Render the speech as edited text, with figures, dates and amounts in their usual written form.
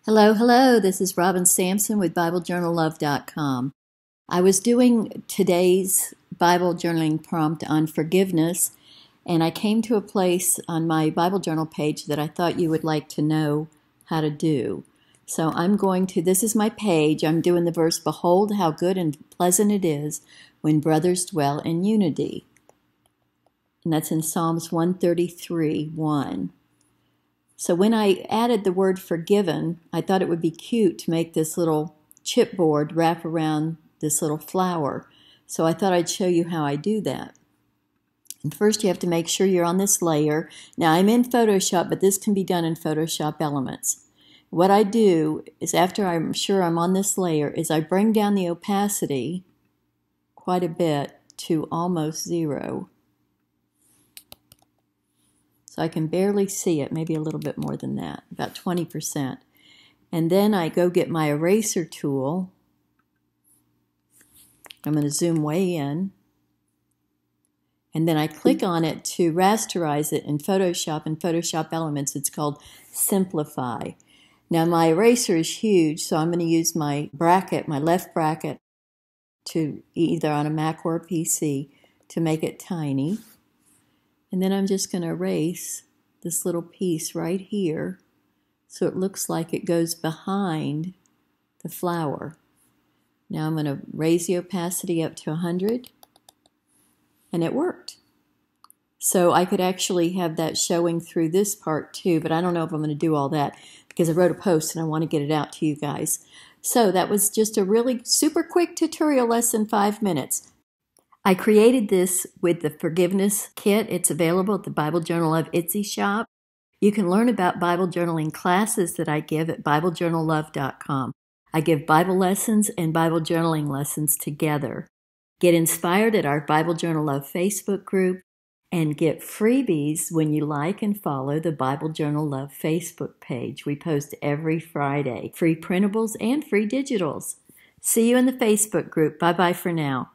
Hello, hello. This is Robin Sampson with BibleJournalLove.com. I was doing today's Bible journaling prompt on forgiveness, and I came to a place on my Bible journal page that I thought you would like to know how to do. So this is my page. I'm doing the verse, "Behold how good and pleasant it is when brothers dwell in unity." And that's in Psalms 133:1. So when I added the word forgiven, I thought it would be cute to make this little chipboard wrap around this little flower. So I thought I'd show you how I do that. And first you have to make sure you're on this layer. Now I'm in Photoshop, but this can be done in Photoshop Elements. What I do is after I'm sure I'm on this layer is I bring down the opacity quite a bit to almost 0. So I can barely see it, maybe a little bit more than that, about 20%. And then I go get my eraser tool. I'm going to zoom way in. And then I click on it to rasterize it in Photoshop Elements. It's called Simplify. Now my eraser is huge, so I'm going to use my bracket, my left bracket, to either on a Mac or a PC to make it tiny. And then I'm just going to erase this little piece right here so it looks like it goes behind the flower. Now I'm going to raise the opacity up to 100, and it worked. So I could actually have that showing through this part too, but I don't know if I'm going to do all that because I wrote a post and I want to get it out to you guys. So that was just a really super quick tutorial, less than 5 minutes. I created this with the Forgiveness Kit. It's available at the Bible Journal of Etsy shop. You can learn about Bible journaling classes that I give at BibleJournalLove.com. I give Bible lessons and Bible journaling lessons together. Get inspired at our Bible Journal Love Facebook group and get freebies when you like and follow the Bible Journal Love Facebook page. We post every Friday, free printables and free digitals. See you in the Facebook group. Bye-bye for now.